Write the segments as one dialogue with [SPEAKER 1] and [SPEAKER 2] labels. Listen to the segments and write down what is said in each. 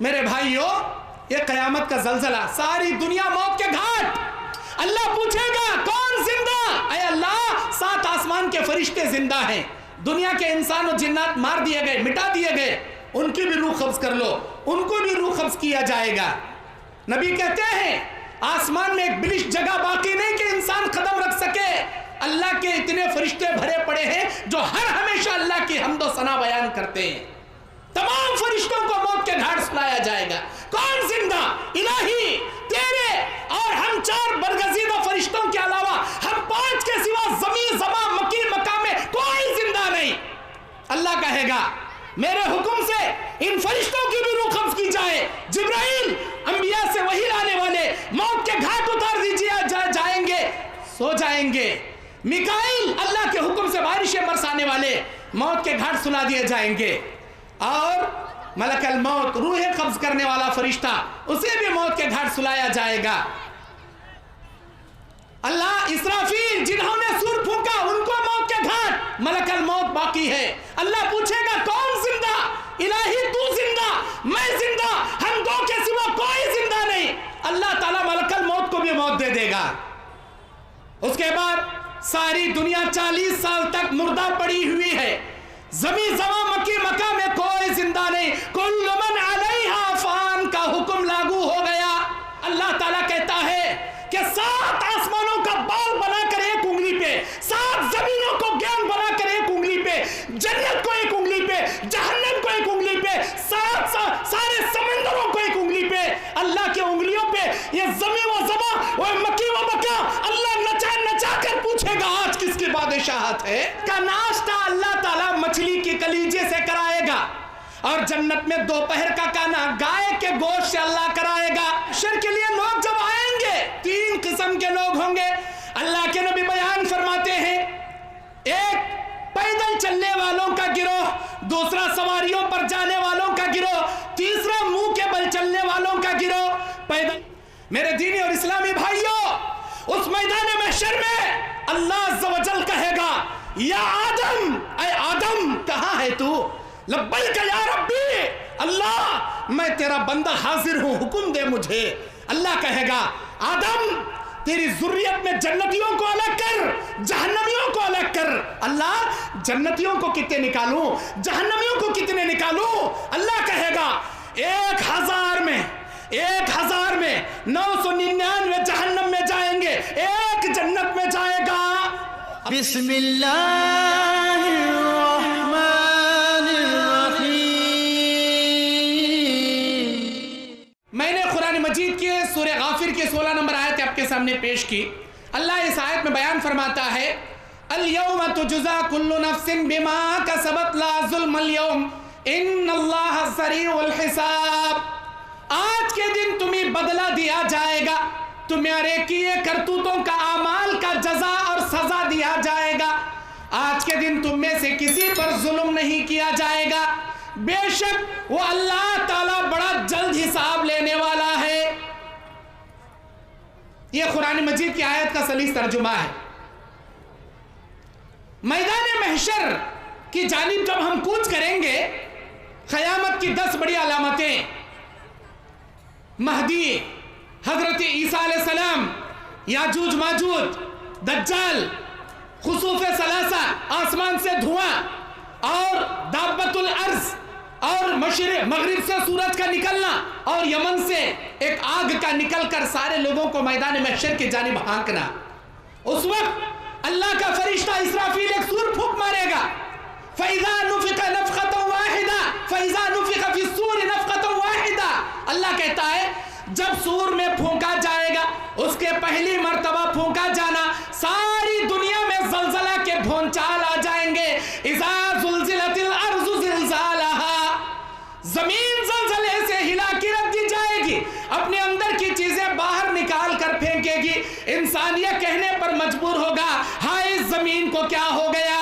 [SPEAKER 1] میرے بھائیوں یہ قیامت کا زلزلہ، ساری دنیا موت کے گھاٹ. اللہ پوچھے گا کون زندہ؟ اے اللہ 7 آسمان کے فرشتے زندہ ہیں، دنیا کے انسان و جنات مار دیے گئے، مٹا دیے گئے، ان کی بھی روح قبض کر لو، ان کو بھی روح قبض کیا جائے گا. نبی کہتے ہیں آسمان میں ایک بلش جگہ باقی نہیں کہ انسان قدم رکھ سکے. اللہ کے اتنے فرشتے بھرے پڑے ہیں جو ہر ہمیشہ اللہ کی حمد و ثنا بیان کرتے ہیں. تمام فرشتوں کو موت کے گھاٹ سلایا جائے گا. کون زندہ؟ الہی تیرے اور ہم 4 برگزیدہ فرشتوں کے علاوہ ہم 5 کے سوا زمین زمان مکی مقام میں کوئی زندہ نہیں. اللہ کہے گا میرے حکم سے ان فرشتوں کی بھی روح قبض کی جائے. جبرائیل انبیاء سے وحی لانے والے موت کے گھاٹ اتار دیجیے جائیں گے، سو جائیں گے. میکائیل اللہ کے حکم سے بارشیں برسانے والے موت کے گھاٹ سلا دیے جائیں گے. اور ملک الموت روح قبض کرنے والا فرشتہ اسے بھی موت کے گھاٹ سلایا جائے گا. اللہ اسرافیل جنہوں نے سور پھونکا ان کو موت کے گھاٹ، ملک الموت باقی ہے. اللہ پوچھے گا کون زندہ؟ الہی تو زندہ، میں زندہ، ہم 2 کے سوا کوئی زندہ نہیں. اللہ تعالیٰ ملک الموت کو بھی موت دے دے گا. اس کے بعد ساری دنیا 40 سال تک مردہ پڑی ہوئی ہے. زمین زمان مکی مکہ میں کوئی زندہ نہیں. کل من علیہا فان کا حکم لاگو ہو گیا. اللہ تعالیٰ کہتا ہے کہ 7 آسمانوں کا بال بنا کر ایک انگلی پہ، 7 زمینوں کو گیند بنا کر ایک انگلی پہ، جنت کو ایک انگلی پہ، جہنم کو ایک انگلی پہ، سارے سمندروں کو ایک انگلی پہ. اللہ کی انگلیوں پہ یہ زمین و زمان و مکی و مکہ اللہ نچا نچا کر پوچھے گا آج کس کی بادشاہت ہے. کا ناشتہ اللہ تعالیٰ مچھلی کی کلیجے سے کرائے گا، اور جنت میں دوپہر کا کھانا گائے کے گوشت سے اللہ کرائے گا. حشر کے لیے لوگ جب آئیں گے 3 قسم کے لوگ ہوں گے. اللہ کے نبی بیان فرماتے ہیں ایک پیدل چلنے والوں کا گروہ، دوسرا سواریوں پر جانے والوں کا گروہ، تیسرا منہ کے بل چلنے والوں کا گروہ. پیدل میرے دینی اور اسلامی بھائیوں، اس میدان محشر میں اللہ عز و جل کہے گا یا آدم، اے آدم کہاں ہے تو؟ لبیک یا ربی، اللہ میں تیرا بندہ حاضر ہوں، حکم دے مجھے. اللہ کہے گا آدم تیری ذریت میں جنتیوں کو الگ کر، جہنمیوں کو الگ کر. اللہ جنتیوں کو کتنے نکالوں، جہنمیوں کو کتنے نکالوں؟ اللہ کہے گا 1000 میں 999 جہنم میں جائیں گے، 1 جنت میں جائے گا.
[SPEAKER 2] بسم اللہ الرحمن الرحیم.
[SPEAKER 1] میں نے قرآن مجید کے سورہ غافر کی 16 نمبر آیت آپ کے سامنے پیش کی. اللہ اس آیت میں بیان فرماتا ہے اليوم تجزا كل نفس بما كسبت لا ظلم اليوم ان اللہ سریع الحساب. آج کے دن تمہیں بدلہ دیا جائے گا، تمہارے کیے کرتوتوں کا اعمال کا جزا اور سزا دیا جائے گا. آج کے دن تم میں سے کسی پر ظلم نہیں کیا جائے گا، بے شک وہ اللہ تعالیٰ بڑا جلد حساب لینے والا ہے. یہ قرآن مجید کی آیت کا سلیس ترجمہ ہے. میدان محشر کی جانب جب ہم کوچ کریں گے، قیامت کی 10 بڑی علامتیں، مہدی، حضرت عیسیٰ علیہ السلام، یاجوج ماجوج، دجال، خسوف ثلاثہ، آسمان سے دھواں، اور دابت الارض، اور مشرق مغرب سے سورج کا نکلنا، اور یمن سے ایک آگ کا نکل کر سارے لوگوں کو میدان محشر کی جانب ہانکنا. اس وقت اللہ کا فرشتہ اسرافیل ایک سور پھونک مارے گا. فَإِذَا نُفِخَ نَفْخَةً وَاحِدَةً فَإِذَا نُفِخَ فِي الصُّورِ نَفْخَةً وَاحِدَةً. اللہ کہتا ہے جب سور میں پھونکا جائے گا، اس کے پہلی مرتبہ پھونکا جانا ساری دنیا میں زلزلہ کے بھونچال آ جائیں گے. اذا زلزلت الارض زلزالها، زمین زلزلے سے ہلا کے رکھ دی جائے گی، اپنے اندر کی چیزیں باہر نکال کر پھینکے گی. انسان یہ کہنے پر مجبور ہوگا ہائے اس زمین کو کیا ہو گیا.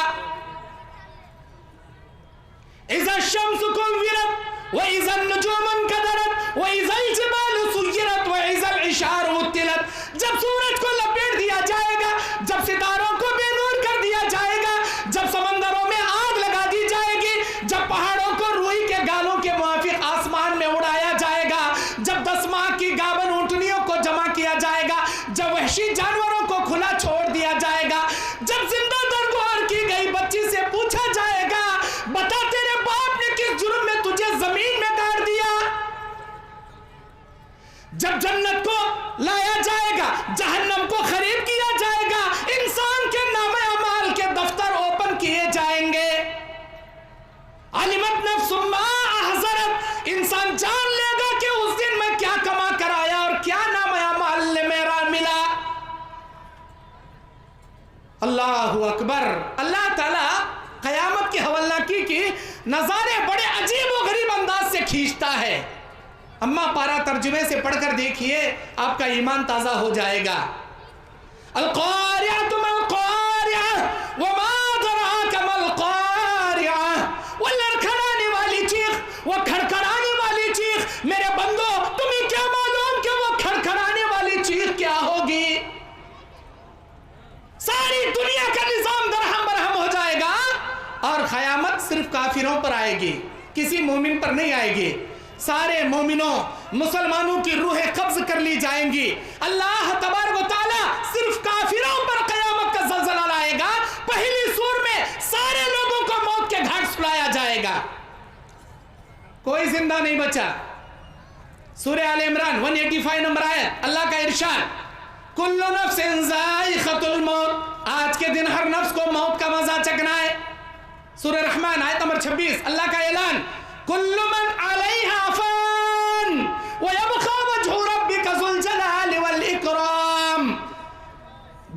[SPEAKER 1] اذا الشمس كورت واذا النجوم انكدرت واذا الجبال سيرت واذا العشار عطلت. جب سورج کو لپیٹ دیا جائے گا، جب ستاروں کو بے نور کر دیا جائے گا، جب سمندروں میں آگ لگا دی جائے گی، جب پہاڑوں کو روئی کے گالوں کے موافق آسمان میں اڑایا جائے वहशी जानवरों को खुला छोड़ दिया जाएगा। जब जिंदा दरगुहार की गई बच्ची से पूछा जाएगा, बता तेरे बाप ने किस जुर्म में तुझे जमीन में गाड़ दिया। जब जन्नत को लाया जाएगा, जहन्नम को खरीद किया जाएगा, इंसान के नामे अमाल के दफ्तर ओपन किए जाएंगे। अलिमत नफ्सुम मा अहज़रत, इंसान जान लेगा कि उस दिन मैं क्या कमा कर आया और क्या नामे अमाल ने मेरा मिला। अल्लाहु अकबर। अल्लाह ताला क़यामत की हवालाकी की नज़ारे बड़े अजीब व गरीब अंदाज से खींचता है। अम्मा पारा तर्जुमे से पढ़कर देखिए, आपका ईमान ताज़ा हो जाएगा। अल-क़ारिअतु मल-क़ारिअह वमा अदराका मल-क़ारिअह, वो लड़खड़ाने वाली चीख, वो खड़खड़ाने वाली चीख। मेरे बंदो, तुम्हें क्या मालूम कि वो खड़खड़ाने वाली चीख क्या होगी। सारी दुनिया का निजाम दरहम बरहम हो जाएगा और क़यामत सिर्फ काफिरों पर आएगी, किसी मोमिन पर नहीं आएगी। सारे मोमिनों मुसलमानों की रूहें कब्ज कर ली जाएंगी। अल्लाह तबारक व तआला सिर्फ काफिरों पर क़यामत का ज़लज़ला लाएगा। पहली सूर में सारे लोगों को मौत के घाट सुलाया जाएगा, कोई जिंदा नहीं बचा। सूरह आल इमरान 185 नंबर आयत, अल्लाह का इरशाद, कुल्लु नफ्सिन ज़ाइक़तुल मौत, आज के दिन हर नफ्स को मौत का मजा चखना है। सूरह रहमान आयत नंबर 26, अल्लाह का ऐलान, कुल्लु मन अलैहा फ़ान व यबक़ा वजहु रब्बिका ज़ुल जलाली वल इकराम।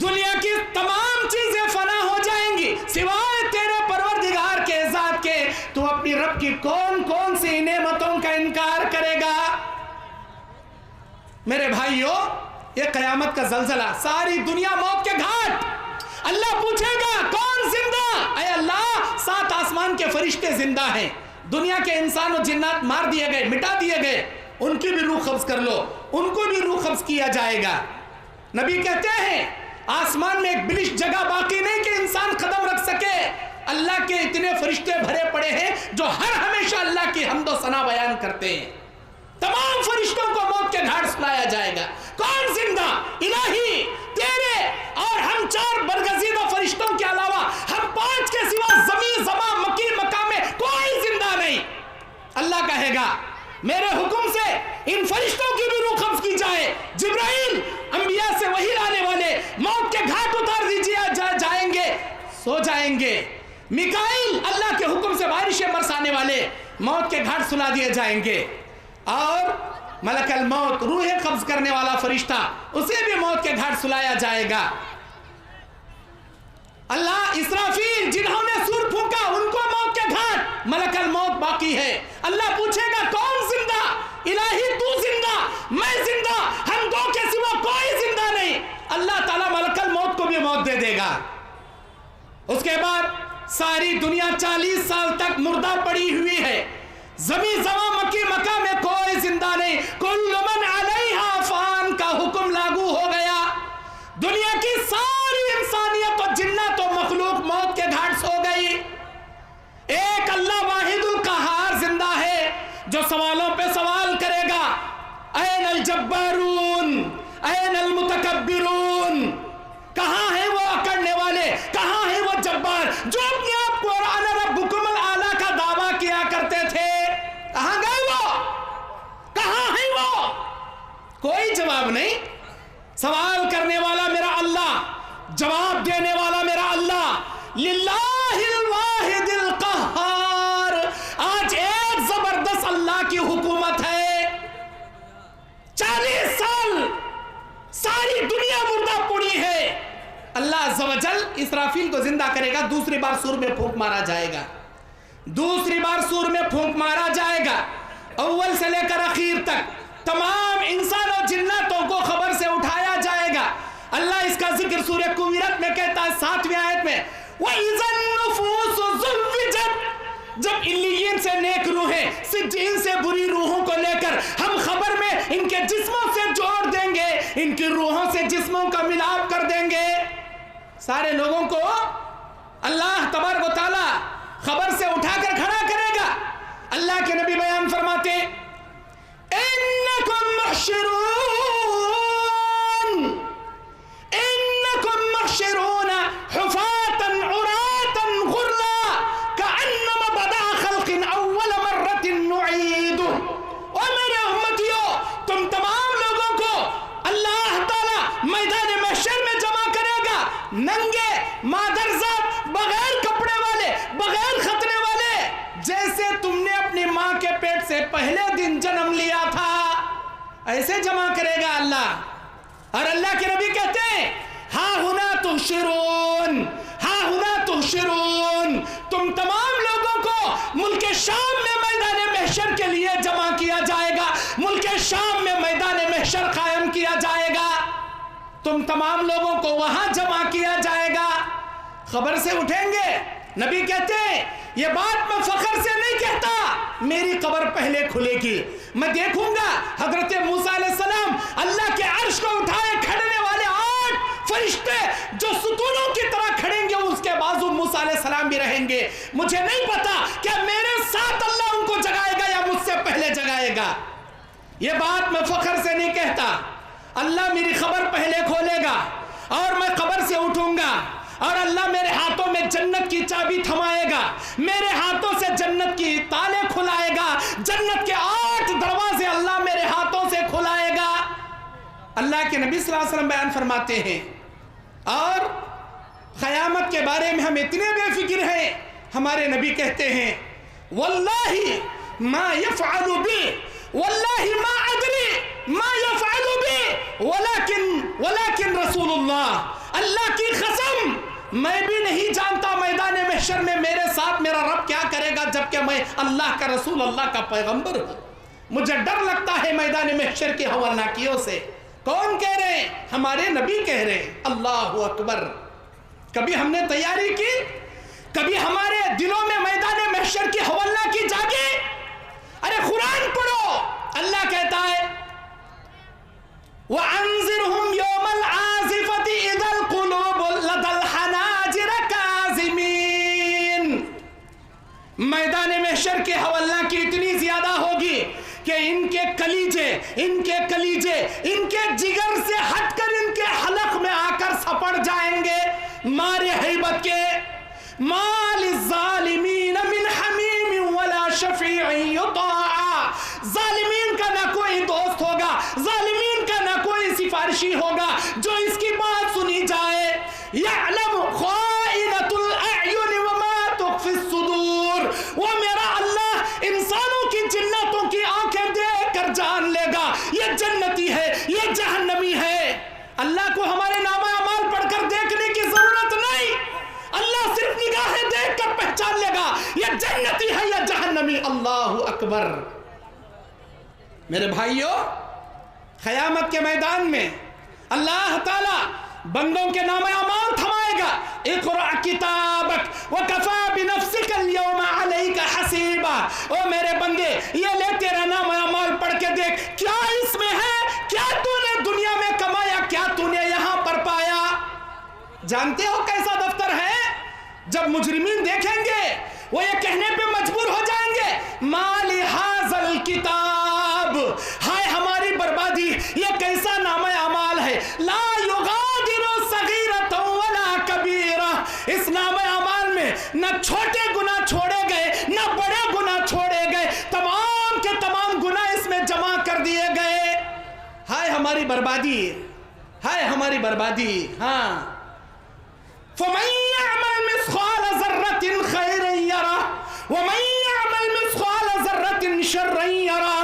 [SPEAKER 1] दुनिया की तमाम चीजें फना हो जाएंगी सिवाय तेरे परवरदिगार के ज़ात के। तू अपनी रब की कौन कौन सी नेमतों का इनकार करेगा। मेरे भाइयों, ये क़यामत का ज़लज़ला, सारी दुनिया मौत के घाट। अल्लाह पूछेगा कौन जिंदा। ऐ अल्लाह, 7 आसमान के फरिश्ते जिंदा हैं, दुनिया के इंसान और जिन्नात मार दिए गए, मिटा दिए गए, उनकी भी रूह कब्ज कर लो, उनको भी रूह कब्ज किया जाएगा। नबी कहते हैं आसमान में एक बिलिश जगह बाकी नहीं कि इंसान कदम रख सके। अल्लाह के इतने फरिश्ते भरे पड़े हैं जो हर हमेशा अल्लाह की हम्दो सना बयान करते हैं। तमाम फरिश्तों को मौत के घाट सुलाया जाएगा। कौन जिंदा? इलाही, तेरे और हम 4 बरगज़ीदा फरिश्तों के अलावा हम 5 के सिवा ज़मीन ज़मा मकी मकाम में कोई जिंदा नहीं। अल्लाह कहेगा मेरे हुक्म से इन फरिश्तों की भी रूह कब्ज की जाए। जिब्राइल अंबिया से वही लाने वाले मौत के घाट उतार दीजिए जाएंगे, सो जाएंगे। मिकाइल अल्लाह के हुक्म से बारिशें बरसाने वाले मौत के घाट सुला दिए जाएंगे। और मलकल मौत, रूहें कब्ज करने वाला फरिश्ता, उसे भी मौत के घाट सुलाया जाएगा। अल्लाह इसराफील जिन्होंने सूर फूंका उनको मौत के घाट, मलकल मौत बाकी है। अल्लाह पूछेगा कौन जिंदा? इलाही तू जिंदा, मैं जिंदा, हम 2 के सिवा कोई जिंदा नहीं। अल्लाह ताला मलकल मौत को भी मौत दे देगा। उसके बाद सारी दुनिया 40 साल तक मुर्दा पड़ी हुई है, ज़मीन ज़मा मक्की मक्का में कोई जिंदा नहीं। कुल्लु मन अलैहा फ़ान का हुक्म लागू हो गया। दुनिया की सारी इंसानियत और जिन्नत और मखलूक मौत के घाट सो गई। एक अल्लाह वाहिदुल कहार जिंदा है जो सवालों पे सवाल करेगा। ऐनल जब्बारून, ऐनल मुतकब्बिरून, कहां है वो अकड़ने वाले, कहां है वो जब्बार जो अपने आप को अना रब्बुकुमुल आला का दावा किया करते थे। कहां गए वो? कहां है वो? कोई जवाब नहीं। सवाल करने वाला मेरा अल्लाह, जवाब देने वाला मेरा अल्लाह। लिल्लाहिल वाहिदिल कहार। आज एक जबरदस्त अल्लाह की हुकूमत है। 40 साल सारी दुनिया मुर्दा पड़ी है। अल्लाह अज़्ज़ व जल इसराफील को जिंदा करेगा। दूसरी बार सूर में फूंक मारा जाएगा, दूसरी बार सूर में फूंक मारा जाएगा। अव्वल से लेकर आखिर तक तमाम इंसान और जिन्नातों को खबर से उठाया जाएगा। अल्लाह इसका जिक्र सूरह कुविरत में कहता है 7वीं आयत में, वइज़न नुफूसु ज़ुव्विजत, जब इल्लियीन से नेक रूहें सिज्जीन से बुरी रूहों को लेकर हम खबर में इनके जिस्मों से जोड़ देंगे, इनकी रूहों से जिस्मों का मिलाप कर देंगे। सारे लोगों को अल्लाह तबारक व तआला खबर से उठाकर खड़ा करेगा। अल्लाह के नबी बयान फरमाते इन्नकुम महशरून पहले दिन जन्म लिया था, ऐसे जमा करेगा अल्लाह। और अल्लाह के नबी कहते हैं हा हुना तुहशरून, हा हुना तुहशरून, तुम तमाम लोगों को मुल्क शाम में मैदान महशर के लिए जमा किया जाएगा, मुल्क शाम में मैदान महशर कायम किया जाएगा, तुम तमाम लोगों को वहां जमा किया जाएगा। खबर से उठेंगे। नबी कहते हैं ये बात मैं फखर से नहीं कहता, मेरी कब्र पहले खुलेगी, मैं देखूंगा हजरत मूसा अलैहिस्सलाम अल्लाह के अर्श को उठाए खड़ने वाले 8 फरिश्ते जो सुतूनों की तरह खड़ेंगे, उसके बाजू मूसा अलैहिस्सलाम भी रहेंगे। मुझे नहीं पता क्या मेरे साथ अल्लाह उनको जगाएगा या मुझसे पहले जगाएगा। ये बात मैं फखर से नहीं कहता। अल्लाह मेरी खबर पहले खोलेगा और मैं कब्र से उठूंगा और अल्लाह मेरे हाथों में जन्नत की चाबी थमाएगा, मेरे हाथों से जन्नत की ताले खुलाएगा, जन्नत के 8 दरवाजे अल्लाह मेरे हाथों से खुलाएगा। अल्लाह के नबी सल्लल्लाहु अलैहि वसल्लम बयान फरमाते हैं। और क़यामत के बारे में हम इतने बेफिक्र हैं, हमारे नबी कहते हैं वल्लाही मा यफ़अलु बी, वल्लाही मा अदरी मा यफ़अलु बी वलाकिन रसूलुल्लाह, अल्लाह की कसम मैं भी नहीं जानता मैदान महशर में मेरे साथ मेरा रब क्या करेगा, जबकि मैं अल्लाह का रसूल, अल्लाह का पैगंबर हूं। मुझे डर लगता है मैदान महशर के हवलनाकियों से। कौन कह रहे हैं? हमारे नबी कह रहे हैं। अल्लाहु अकबर। कभी हमने तैयारी की? कभी हमारे दिलों में मैदान महशर की हवलनाकी जागे? अरे कुरान पढ़ो, अल्लाह कहता है वअंज़िरहुम यौमल आज़िफ़ति इज़ल क़ुलूब लदल हनाजिर काज़िमीन। मैदान महशर की हवलनाकी इतनी ज्यादा होगी कि इनके कलीजे इनके जिगर से हटकर इनके हलक में आकर सपड़ जाएंगे मारे हैबत के। मा लिज़्ज़ालिमीन मिन हमीम वला शफ़ीअन युताअ, ज़ालिमीन का ना कोई दोस्त होगा, ज़ालिमीन का ना कोई सिफारिशी होगा जो इसकी बात सुनी जाए। यअलम ख़ाइनतुल अयुन व मा तुख़फ़ी सुदूर, वो मेरा अल्लाह इंसानों की जिन्नतों की आंखें देख कर जान लेगा ये जन्नती है, ये जहन्नमी है। अल्लाह को हमारे नामा अमाल पढ़कर देखने की जरूरत नहीं, अल्लाह सिर्फ निगाहें देख कर पहचान लेगा ये जन्नती है या जहन्नमी। अल्लाहु अकबर। मेरे भाइयों, क़यामत के मैदान में अल्लाह ताला बंदों के नाम अमाल थमाएगा। इक़रा किताबक व कफ़ा बिनफ़्सिका अल-यौमा अलैका हसीबा। ओ मेरे बंदे, ये ले तेरा नाम अमाल पढ़ के देख, क्या इसमें है, क्या तूने दुनिया में कमाया, क्या तूने यहां पर पाया। जानते हो कैसा दफ्तर है? जब मुजरिमीन देखेंगे वो ये कहने पे मजबूर हो जाएंगे माली हाज़ल किताब, हाय हमारी बर्बादी, ये कैसा नाम अमाल है। ला युगादिरु सगीरतन वला कबीरा, इस नाम अमाल में न छोटे गुनाह छोड़े गए न बड़े गुनाह छोड़े गए, तमाम के तमाम गुनाह इसमें जमा कर दिए गए। हाय हमारी बर्बादी, हाय हमारी बर्बादी। हाँ, फमन यअमल मिस्क़ाल ज़र्रतिन खैरन यरा वमन यअमल मिस्क़ाल ज़र्रतिन शर्रन यरा।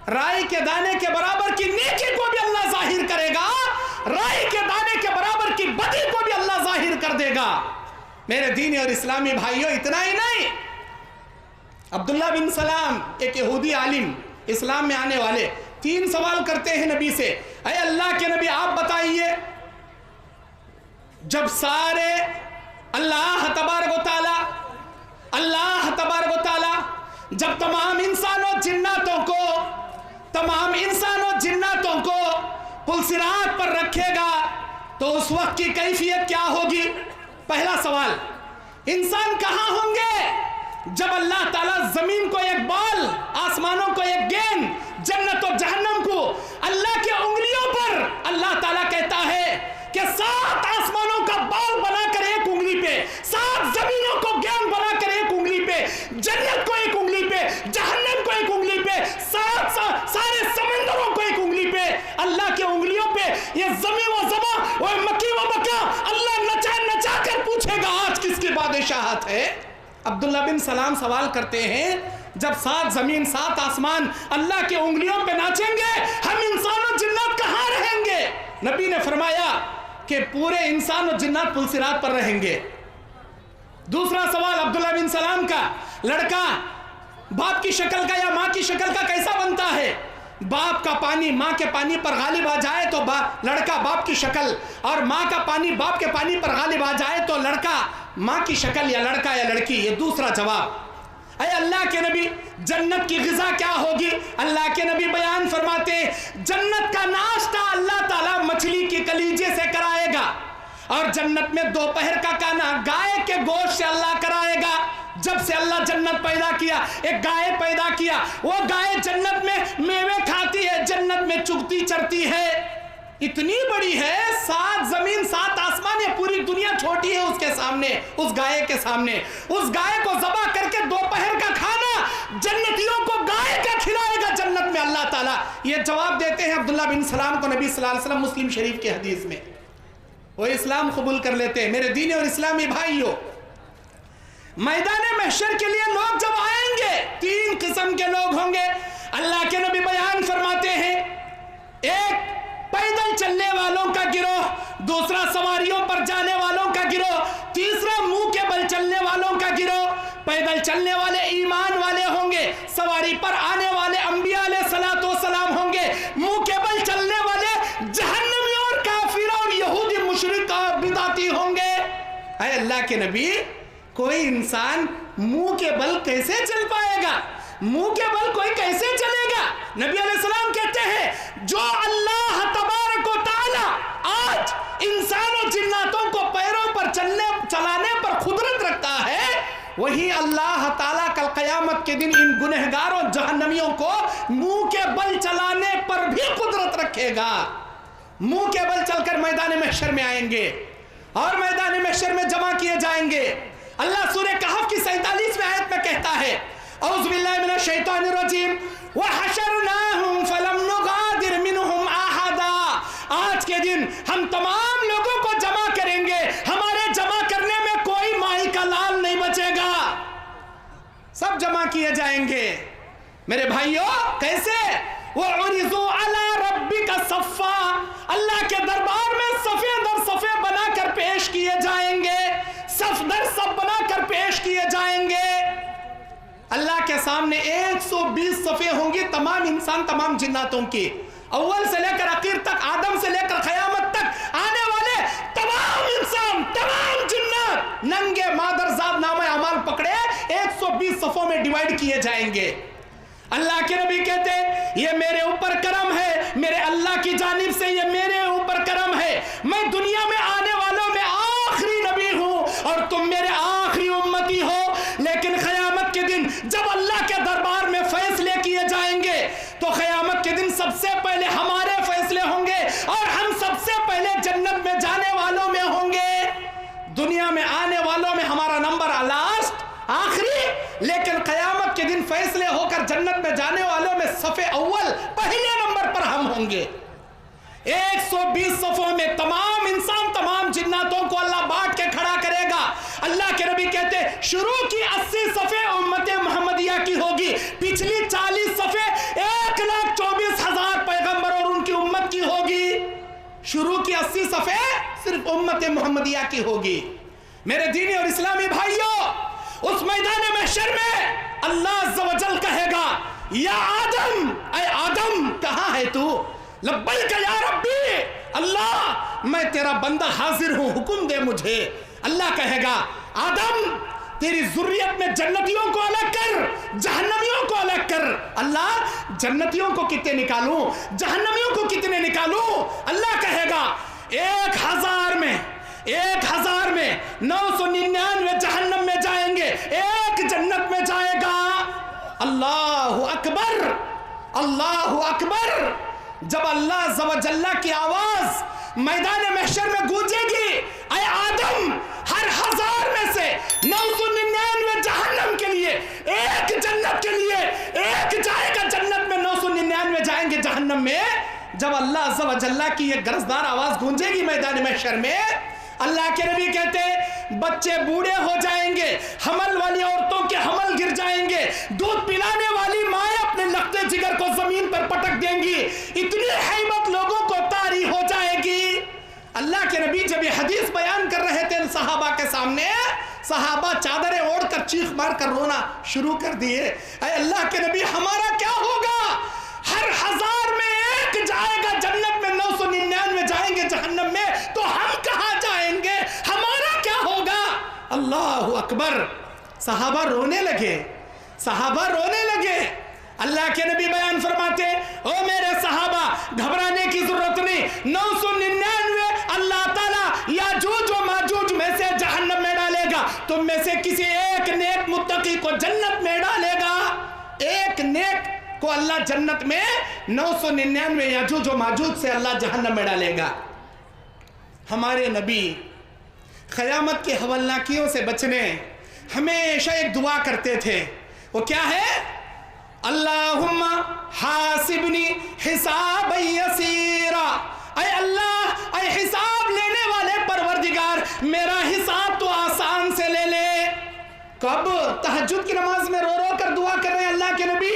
[SPEAKER 1] राई के दाने के बराबर की नेकी को भी अल्लाह जाहिर करेगा, राई के दाने के बराबर की बदी को भी अल्लाह जाहिर कर देगा। मेरे दीनी और इस्लामी भाइयों, इतना ही नहीं, अब्दुल्ला बिन सलाम एक यहूदी आलिम इस्लाम में आने वाले 3 सवाल करते हैं नबी से। अरे अल्लाह के नबी आप बताइए, जब सारे अल्लाह तबारक व तआला जब तमाम इंसानों जिन्नातों को पुलसिरात पर रखेगा तो उस वक्त की कैफियत क्या होगी? पहला सवाल, इंसान कहां होंगे जब अल्लाह ताला जमीन को एक बाल, आसमानों को एक गेंद, जन्नत और जहन्नम को अल्लाह के उंगलियों पर अल्लाह ताला कहता है कि 7 आसमानों का बाल बनाकर एक उंगली पे, 7 जमीनों को गेंद बनाकर एक उंगली पे, जन्नत को एक उंगली पे, जहन्नम को एक उंगली पे, सारे समंदरों को एक उंगली पे, अल्लाह के उंगलियों पे ये ज़मी व ज़मा और मक्की व मक्का अल्लाह नचा कर पूछेगा आज किसकी बादशाहत है। अब्दुल्ला बिन सलाम सवाल करते हैं जब 7 ज़मीन 7 आसमान अल्लाह की उंगलियों पे नाचेंगे, हम इंसान और जिन्नात कहाँ रहेंगे? नबी ने फरमाया कि पूरे इंसान और जिन्नात पुलसिरात पर रहेंगे। दूसरा सवाल अब्दुल्ला बिन सलाम का, लड़का बाप की शक्ल का या माँ की शक्ल का कैसा बनता है? बाप का पानी माँ के पानी पर गालिब आ जाए तो लड़का बाप की शक्ल, और माँ का पानी बाप के पानी पर गालिब आ जाए तो लड़का माँ की शक्ल या लड़का या लड़की। ये दूसरा जवाब। अरे अल्लाह के नबी, जन्नत की ग़िज़ा क्या होगी? अल्लाह के नबी बयान फरमाते, जन्नत का नाश्ता अल्लाह ताला मछली के कलीजे से कराएगा, और जन्नत में दोपहर का खाना गाय के गोश्त से अल्लाह कराएगा। जब से अल्लाह जन्नत पैदा किया, एक गाय पैदा किया, वो गाय जन्नत में मेवे खाती है, जन्नत में चुगती चरती है, इतनी बड़ी है, 7 ज़मीन 7 आसमान, ये पूरी दुनिया छोटी है उसके सामने, उस गाय के सामने। उस गाय को ज़बह करके दोपहर का खाना जन्नतियों को गाय का खिलाएगा जन्नत में अल्लाह ताला। ये जवाब देते हैं अब्दुल्ला बिन सलाम को नबी सल्लल्लाहु अलैहि वसल्लम मुस्लिम शरीफ की हदीस में। वो इस्लाम कबूल कर लेते हैं। मेरे दीनी और इस्लामी भाइयों, मैदान महशर के लिए लोग जब आएंगे, 3 किस्म के लोग होंगे। अल्लाह के नबी बयान फरमाते हैं, एक पैदल चलने वालों का गिरोह, दूसरा सवारियों पर जाने वालों का गिरोह, तीसरा मुंह के बल चलने वालों का गिरोह। पैदल चलने वाले ईमान वाले होंगे, सवारी पर आने वाले अंबिया अलैहिस्सलातु वस्सलाम होंगे, मुंह के बल चलने वाले जहन्नमी और काफिर और यहूदी मुशरिक और बिदाती होंगे। ऐ अल्लाह के नबी, कोई इंसान मुंह के बल कैसे चल पाएगा? मुंह के बल कोई कैसे चलेगा? नबी अलैहिस्सलाम कहते हैं, जो अल्लाह तबारक व तआला आज इंसान और जिन्नातों को पैरों पर चलाने पर कुदरत रखता है, वही अल्लाह ताला कल क़यामत के दिन इन गुनहगारों जहन्नमियों को मुंह के बल चलाने पर भी कुदरत रखेगा। मुंह के बल चलकर मैदान महशर में आएंगे और मैदान महशर में जमा किए जाएंगे। अल्लाह सूरह कहफ की 47वें आयत में कहता है, औज़ु बिल्लाहि मिनश शैतानिर रजीम, व हशरनाहुम फलम नुगादिर मिनहुम अहदा। आज के दिन हम तमाम लोगों को जमा करेंगे, हमारे जमा करने में कोई माई का लाल नहीं बचेगा, सब जमा किए जाएंगे। मेरे भाइयों, कैसे? वो उरिज़ु अला रब्बिका सफ़ा, अल्लाह के दरबार में सफ़े दर सफ़े बनाकर पेश किए जाएंगे, सफ दर सफ बनाकर पेश किए जाएंगे। अल्लाह के सामने 120 सफ़े होंगी, तमाम इंसान तमाम जिन्नातों की, अव्वल से लेकर आखिर तक, आदम से लेकर क़यामत तक आने वाले तमाम इंसान तमाम जिन्नात नंगे मादरजात नामे अमाल पकड़े 120 सफ़ों में डिवाइड किए जाएंगे। अल्लाह के नबी कहते, ये मेरे ऊपर करम है, मेरे अल्लाह की जानिब से ये मेरे ऊपर करम है, मैं दुनिया में आने वालों में आखिरी नबी हूँ और तुम मेरे आखिरी उम्मती हो। लेकिन क़यामत के दिन जब अल्लाह के दरबार में फैसले किए जाएंगे तो क़यामत के दिन सबसे पहले हमारे फैसले होंगे और हम सबसे पहले जन्नत में जाने वालों में होंगे। दुनिया में आने वालों में हमारा नंबर लास्ट, आखिरी, लेकिन क़यामत के दिन फैसले होकर जन्नत में जाने वालों में सफ़े अव्वल पहले नंबर पर हम होंगे। 120 सफ़ों में तमाम इंसान तमाम जिन्नातों को अल्लाह बांट के खड़ा करेगा। अल्लाह के नबी कहते, शुरू की 80 सफ़े उम्मत मुहम्मदिया की होगी, पिछली 40 सफ़े 1,24,000 पैगंबर और उनकी उम्मत की होगी। शुरू की 80 सफ़े सिर्फ उम्मत मुहम्मदिया की होगी। मेरे दीनी और इस्लामी भाइयों, उस मैदान महशर में अल्लाह अज़्ज़ व जल कहेगा, या आदम, ऐ आदम कहाँ है तू? लब्बैक या रब्बी, अल्लाह मैं तेरा बंदा हाजिर हूँ, हुक्म दे मुझे। अल्लाह कहेगा, आदम तेरी ज़ुर्रियत में जन्नतियों को अलग कर, जहन्नमियों को अलग कर। अल्लाह जन्नतियों को कितने निकालूं, जहन्नमियों को कितने निकालूं? अल्लाह कहेगा, 1000 में 999 जहन्नम में जाएंगे, एक जन्नत में जाएगा। अल्लाहु अकबर, अल्लाहु अकबर। जब अल्लाह ज़वजल्ला की आवाज मैदान महशर में गूंजेगी, ऐ आदम, हर 1000 में से 999 जहन्नम के लिए, एक जन्नत के लिए, एक जाएगा जन्नत में, 999 जाएंगे जहन्नम में। जब अल्लाह अज़्ज़ व जल्ला की ये गरजदार आवाज गूंजेगी मैदान महशर में, अल्लाह के नबी कहते, بچے بوڑھے ہو جائیں گے، حمل والی عورتوں کے حمل گر جائیں گے، دودھ پلانے والی مائیں اپنے لختے جگر کو زمین پر پٹک دیں گی، اتنی ہیبت لوگوں کو طاری ہو جائے گی۔ اللہ کے نبی جب یہ حدیث بیان کر رہے تھے صحابہ کے سامنے، صحابہ چادریں اوڑھ کر چیخ مار کر رونا شروع کر دیے، اے اللہ کے نبی ہمارا کیا ہوگا؟ ہر 1000 میں ایک جائے گا جنت میں، 999 جائیں گے جہنم میں، تو ہم کہاں جائیں گے؟ ہمارا کیا ہوگا؟ اللہ اکبر! صحابہ رونے لگے، صحابہ رونے لگے۔ اللہ کے نبی بیان فرماتے، او میرے صحابہ گھبرانے کی ضرورت نہیں، 999 اللہ تعالیٰ یاجوج و ماجوج میں سے جہنم میں ڈالے گا، تم میں سے کسی ایک نیک متقی کو جنت میں ڈالے گا۔ ایک نیک کو اللہ جنت میں، 999 یاجوج و ماجوج سے اللہ جہنم میں ڈالے گا۔ ہمارے نبی قیامت کی ہولناکیوں سے بچنے ہمیشہ ایک دعا کرتے تھے، وہ کیا ہے؟ اللہم حاسبنی حسابا یسیرا، اے اللہ، اے حساب لینے والے پروردگار میرا حساب تو آسان سے لے لے۔ کب؟ تہجد کی نماز میں رو رو کر دعا کر رہے ہیں اللہ کے نبی۔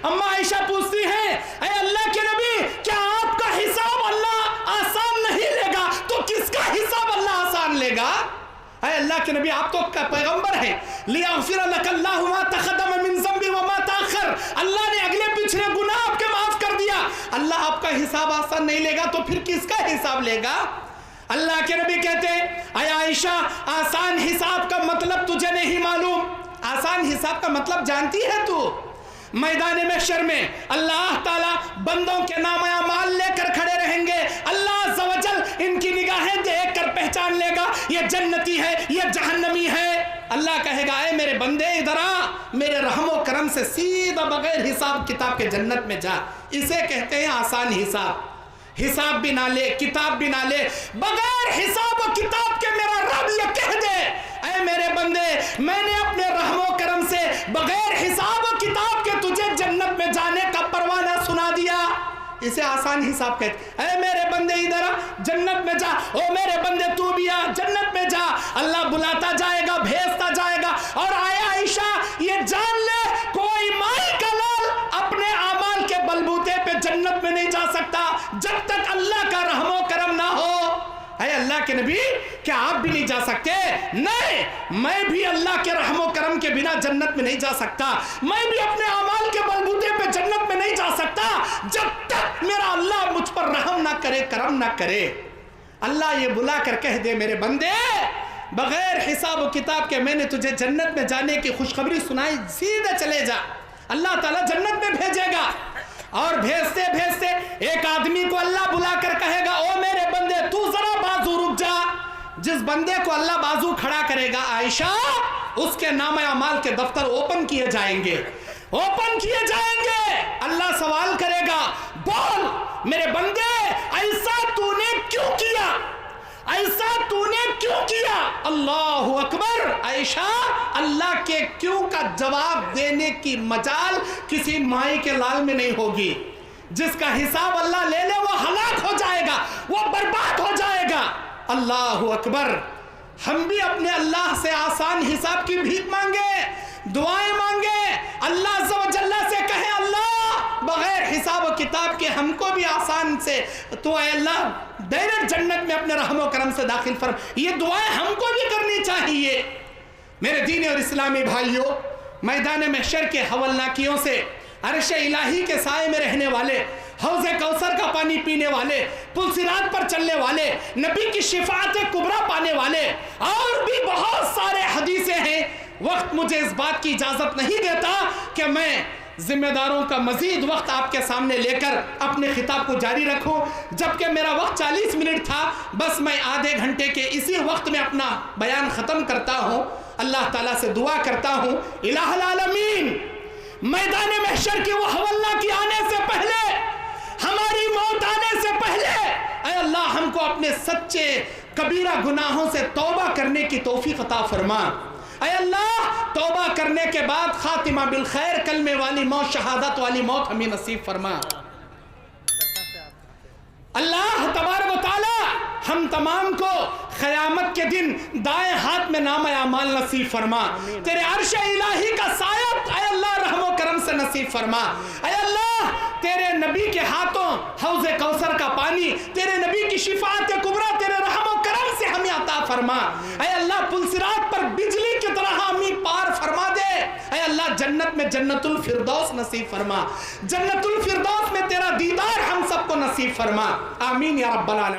[SPEAKER 1] اما عائشہ پوچھتی ہیں، اے اللہ کے نبی کیا آپ کا حساب اللہ آسان نہیں لے گا تو کس کا حساب اللہ آسان لے گا؟ اے اللہ کے نبی آپ تو پیغمبر ہیں، لیغفر لک اللہ ما تقدم من ذنبی وما تاخر، اللہ نے اگلے پچھلے گناہ آپ کے معاف کر دیا، اللہ آپ کا حساب آسان نہیں لے گا تو پھر کس کا حساب لے گا؟ اللہ کے نبی کہتے ہیں، اے عائشہ آسان حساب کا مطلب تجھے نہیں معلوم؟ آسان حساب کا مطلب جانتی ہے تو؟ میدان محشر میں اللہ تعالیٰ بندوں کے نام اعمال لے کر کھڑے رہیں گے، اللہ عز و جل ان کی نگاہیں دیکھ کر پہچان لے گا یہ جنتی ہے یہ جہنمی ہے۔ اللہ کہے گا، اے میرے بندے ادھر آ، میرے رحم و کرم سے سیدھا بغیر حساب کتاب کے جنت میں جا۔ اسے کہتے ہیں آسان حساب۔ حساب بھی نہ لے، کتاب بھی نہ لے، بغیر حساب و کتاب کے میرا رب یہ کہہ دے، اے میرے بندے میں نے اپنے رحم و کرم سے بغیر حساب و کتاب کے تجھے جنت میں جانے کا پروانہ سنا دیا، اسے آسان حساب کہتے۔ اے میرے بندے ادھر آ، جنت میں جا، او میرے بندے تو بھی آ، جنت میں جا۔ اللہ بلاتا جائے گا، بھیجتا جائے گا، اور آیا عائشہ یہ جان لے کوئی مائی کا لال اپنے اعمال کے بلبوتے پہ جنت میں نہیں جا سکتا جب تک اللہ کا رحم و کرم نہ ہو۔ اے اللہ کے نبی کیا آپ بھی نہیں جا سکتے؟ نہیں، میں بھی اللہ کے رحم و کرم کے بنا جنت میں نہیں جا سکتا، میں بھی اپنے اعمال کے بلبوتے پہ جنت میں نہیں جا سکتا جب تک میرا اللہ مجھ پر رحم نہ کرے، کرم نہ کرے۔ اللہ یہ بلا کر کہہ دے، میرے بندے بغیر حساب و کتاب کے میں نے تجھے جنت میں جانے کی خوشخبری سنائی، سیدھے چلے جا۔ اللہ تعالیٰ جنت میں بھیجے گا، اور بھیجتے بھیجتے ایک آدمی کو اللہ بلا کر کہے گا، او میرے بندے تو ذرا بازو رک جا۔ جس بندے کو اللہ بازو کھڑا کرے گا عائشہ، اس کے نام اعمال کے دفتر اوپن کیے جائیں گے، اوپن کیے جائیں گے۔ اللہ سوال کرے گا، بول میرے بندے ایسا تو نے کیوں کیا، ایسا تو نے کیوں کیا؟ اللہ اکبر! عائشہ اللہ کے کیوں کا جواب دینے کی مجال کسی مائی کے لال میں نہیں ہوگی۔ جس کا حساب اللہ لے لے وہ ہلاک ہو جائے گا، وہ برباد ہو جائے گا۔ اللہ اکبر! ہم بھی اپنے اللہ سے آسان حساب کی بھیک مانگے، دعائیں مانگے، اللہ عز و جل سے کہیں، اللہ بغیر حساب و کتاب کے ہم کو بھی آسان سے تو اے اللہ ڈائریکٹ جنت میں اپنے رحم و کرم سے داخل فرما۔ یہ دعائیں ہم کو بھی کرنی چاہیے۔ میرے دینی اور اسلامی بھائیوں، میدان محشر کے ہولناکیوں سے، عرش الہی کے سائے میں رہنے والے، حوض کوثر کا پانی پینے والے، پل صراط پر چلنے والے، نبی کی شفاعت کبریٰ پانے والے، اور بھی بہت سارے حدیثیں ہیں۔ وقت مجھے اس بات کی اجازت نہیں دیتا کہ میں ذمہ داروں کا مزید وقت آپ کے سامنے لے کر اپنے خطاب کو جاری رکھوں، جبکہ میرا وقت 40 منٹ تھا، بس میں آدھے گھنٹے کے اسی وقت میں اپنا بیان ختم کرتا ہوں۔ اللہ تعالیٰ سے دعا کرتا ہوں، الہ العالمین میدان محشر کی وہ ہولناکی آنے سے پہلے، ہماری موت آنے سے پہلے، اے اللہ ہم کو اپنے سچے کبیرہ گناہوں سے توبہ کرنے کی توفیق عطا فرما۔ اے اللہ توبہ کرنے کے بعد خاتمہ بالخیر، کلمے والی موت، شہادت والی موت ہمیں نصیب فرما۔ اللہ تبارک و تعالی ہم تمام کو قیامت کے دن دائیں ہاتھ میں نام اعمال نصیب فرما، تیرے عرش الہی کا سایہ اے اللہ رحم و کرم سے نصیب فرما، اے اللہ تیرے نبی کے ہاتھوں حوض کوثر کا پانی، تیرے نبی کی شفاعت کبریٰ تیرے رحم و کرم سے ہمیں عطا فرما، اے اللہ پل صراط پر بجلی کی طرح ہمیں پار فرما دے، اے اللہ جنت میں جنت الفردوس نصیب فرما، جنت الفردوس میں تیرا دیدار ہم سب کو نصیب فرما، آمین یا رب العالمین۔